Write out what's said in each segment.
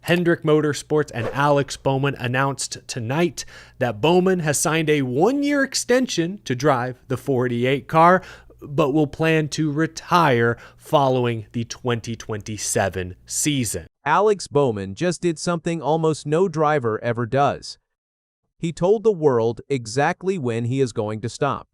Hendrick Motorsports and Alex Bowman announced tonight that Bowman has signed a one-year extension to drive the 48 car, but will plan to retire following the 2027 season. Alex Bowman just did something almost no driver ever does. He told the world exactly when he is going to stop.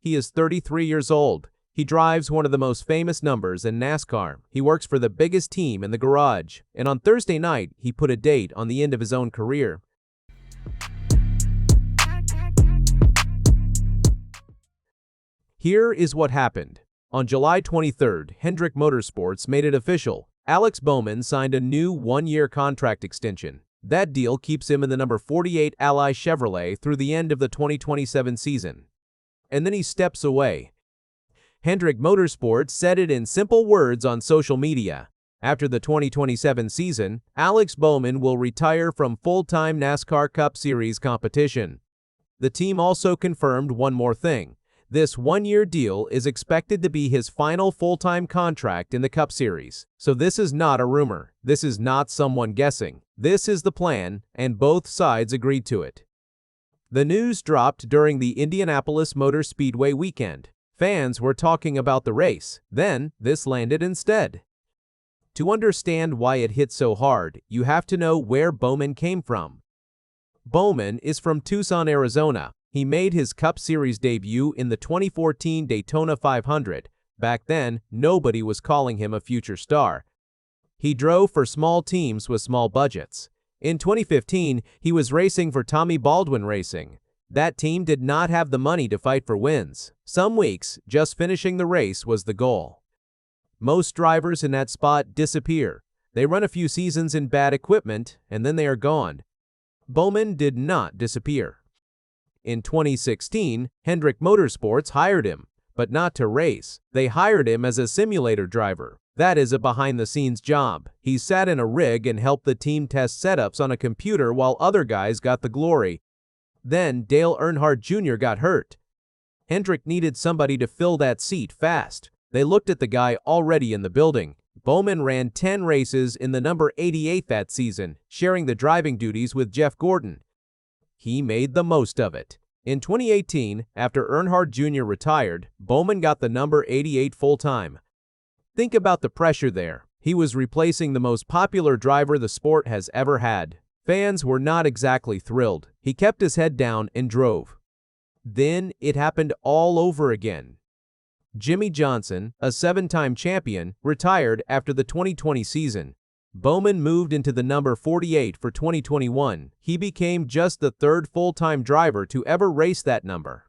He is 33 years old. He drives one of the most famous numbers in NASCAR. He works for the biggest team in the garage. And on Thursday night, he put a date on the end of his own career. Here is what happened. On July 23rd, Hendrick Motorsports made it official. Alex Bowman signed a new one-year contract extension. That deal keeps him in the number 48 Ally Chevrolet through the end of the 2027 season. And then he steps away. Hendrick Motorsports said it in simple words on social media. After the 2027 season, Alex Bowman will retire from full-time NASCAR Cup Series competition. The team also confirmed one more thing. This one-year deal is expected to be his final full-time contract in the Cup Series. So this is not a rumor. This is not someone guessing. This is the plan, and both sides agreed to it. The news dropped during the Indianapolis Motor Speedway weekend. Fans were talking about the race. Then, this landed instead. To understand why it hit so hard, you have to know where Bowman came from. Bowman is from Tucson, Arizona. He made his Cup Series debut in the 2014 Daytona 500. Back then, nobody was calling him a future star. He drove for small teams with small budgets. In 2015, he was racing for Tommy Baldwin Racing. That team did not have the money to fight for wins. Some weeks, just finishing the race was the goal. Most drivers in that spot disappear. They run a few seasons in bad equipment, and then they are gone. Bowman did not disappear. In 2016, Hendrick Motorsports hired him, but not to race. They hired him as a simulator driver. That is a behind-the-scenes job. He sat in a rig and helped the team test setups on a computer while other guys got the glory. Then Dale Earnhardt Jr. got hurt. Hendrick needed somebody to fill that seat fast. They looked at the guy already in the building. Bowman ran 10 races in the number 88 that season, sharing the driving duties with Jeff Gordon. He made the most of it. In 2018, after Earnhardt Jr. retired, Bowman got the number 88 full-time. Think about the pressure there. He was replacing the most popular driver the sport has ever had. Fans were not exactly thrilled. He kept his head down and drove. Then it happened all over again. Jimmie Johnson, a 7-time champion, retired after the 2020 season. Bowman moved into the number 48 for 2021. He became just the third full-time driver to ever race that number.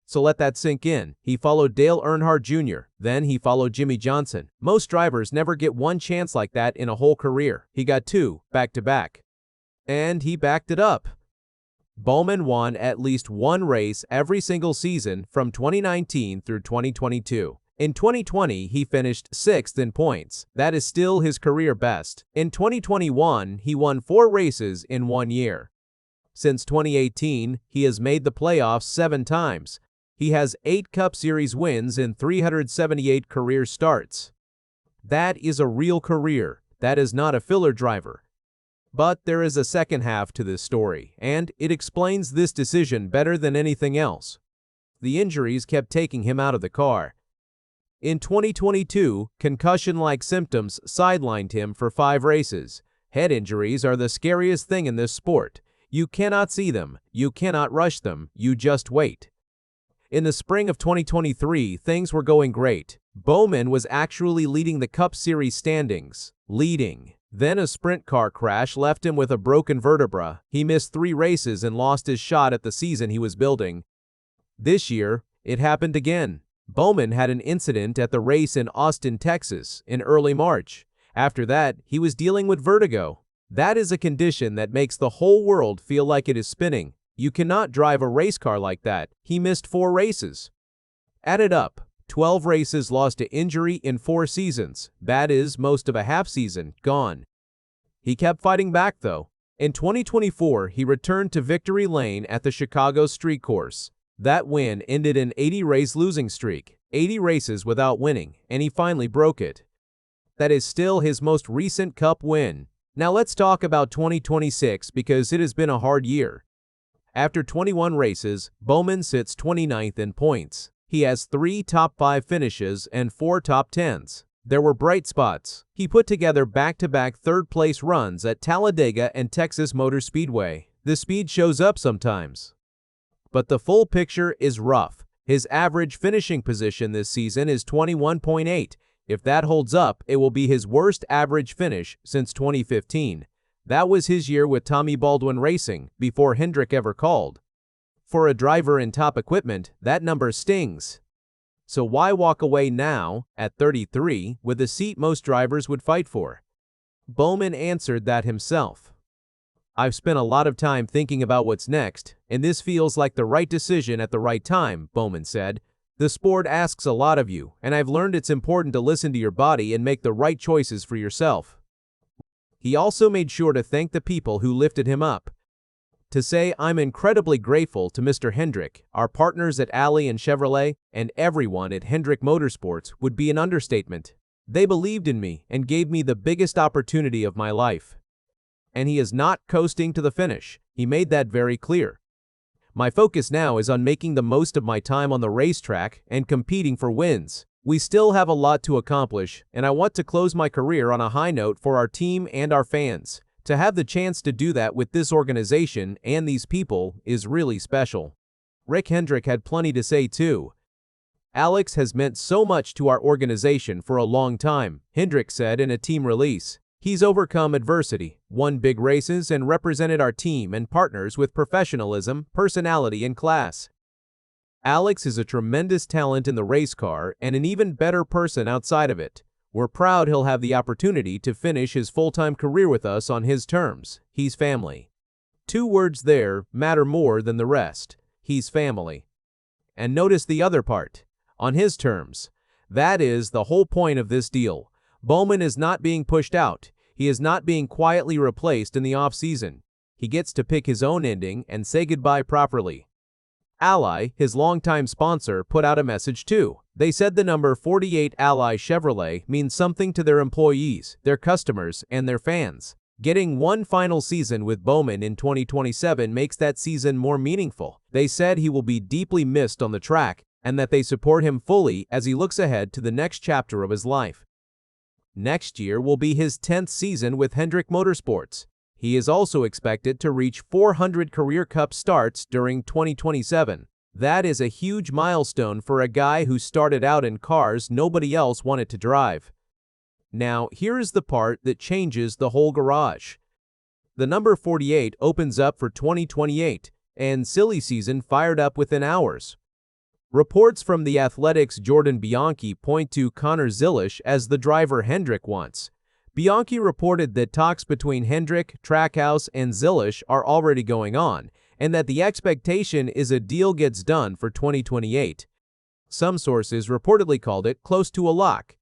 So let that sink in. He followed Dale Earnhardt Jr. Then he followed Jimmie Johnson. Most drivers never get one chance like that in a whole career. He got two, back-to-back. And he backed it up. Bowman won at least one race every single season from 2019 through 2022. In 2020, he finished 6th in points. That is still his career best. In 2021, he won 4 races in 1 year. Since 2018, he has made the playoffs 7 times. He has 8 Cup Series wins in 378 career starts. That is a real career. That is not a filler driver. But there is a second half to this story, and it explains this decision better than anything else. The injuries kept taking him out of the car. In 2022, concussion-like symptoms sidelined him for 5 races. Head injuries are the scariest thing in this sport. You cannot see them, you cannot rush them, you just wait. In the spring of 2023, things were going great. Bowman was actually leading the Cup Series standings. Then a sprint car crash left him with a broken vertebra. He missed 3 races and lost his shot at the season he was building. This year, it happened again. Bowman had an incident at the race in Austin, Texas, in early March. After that, he was dealing with vertigo. That is a condition that makes the whole world feel like it is spinning. You cannot drive a race car like that. He missed 4 races. Add it up. 12 races lost to injury in 4 seasons. That is most of a half season gone. He kept fighting back though. In 2024, he returned to victory lane at the Chicago Street Course. That win ended an 80-race losing streak, 80 races without winning, and he finally broke it. That is still his most recent Cup win. Now let's talk about 2026 because it has been a hard year. After 21 races, Bowman sits 29th in points. He has 3 top 5 finishes and 4 top 10s. There were bright spots. He put together back-to-back third-place runs at Talladega and Texas Motor Speedway. The speed shows up sometimes. But the full picture is rough. His average finishing position this season is 21.8. If that holds up, it will be his worst average finish since 2015. That was his year with Tommy Baldwin Racing, before Hendrick ever called. For a driver in top equipment, that number stings. So why walk away now, at 33, with a seat most drivers would fight for? Bowman answered that himself. I've spent a lot of time thinking about what's next, and this feels like the right decision at the right time, Bowman said. The sport asks a lot of you, and I've learned it's important to listen to your body and make the right choices for yourself. He also made sure to thank the people who lifted him up. To say I'm incredibly grateful to Mr. Hendrick, our partners at Alley and Chevrolet, and everyone at Hendrick Motorsports would be an understatement. They believed in me and gave me the biggest opportunity of my life. And he is not coasting to the finish. He made that very clear. My focus now is on making the most of my time on the racetrack and competing for wins. We still have a lot to accomplish, and I want to close my career on a high note for our team and our fans. To have the chance to do that with this organization and these people is really special. Rick Hendrick had plenty to say too. Alex has meant so much to our organization for a long time, Hendrick said in a team release. He's overcome adversity, won big races, and represented our team and partners with professionalism, personality, and class. Alex is a tremendous talent in the race car and an even better person outside of it. We're proud he'll have the opportunity to finish his full-time career with us on his terms. He's family. 2 words there matter more than the rest. He's family. And notice the other part. On his terms. That is the whole point of this deal. Bowman is not being pushed out. He is not being quietly replaced in the off-season. He gets to pick his own ending and say goodbye properly. Ally, his longtime sponsor, put out a message too. They said the number 48 Ally Chevrolet means something to their employees, their customers, and their fans. Getting one final season with Bowman in 2027 makes that season more meaningful. They said he will be deeply missed on the track and that they support him fully as he looks ahead to the next chapter of his life. Next year will be his 10th season with Hendrick Motorsports. He is also expected to reach 400 career Cup starts during 2027. That is a huge milestone for a guy who started out in cars nobody else wanted to drive. Now, here is the part that changes the whole garage. The number 48 opens up for 2028, and silly season fired up within hours. Reports from The Athletic's Jordan Bianchi point to Connor Zilisch as the driver Hendrick wants. Bianchi reported that talks between Hendrick, Trackhouse, and Zilisch are already going on, and that the expectation is a deal gets done for 2028. Some sources reportedly called it close to a lock.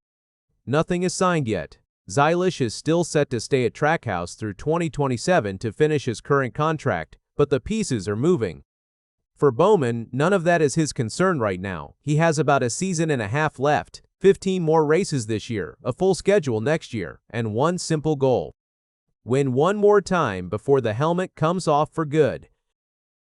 Nothing is signed yet. Zilisch is still set to stay at Trackhouse through 2027 to finish his current contract, but the pieces are moving. For Bowman, none of that is his concern right now. He has about a season and a half left, 15 more races this year, a full schedule next year, and one simple goal: win one more time before the helmet comes off for good.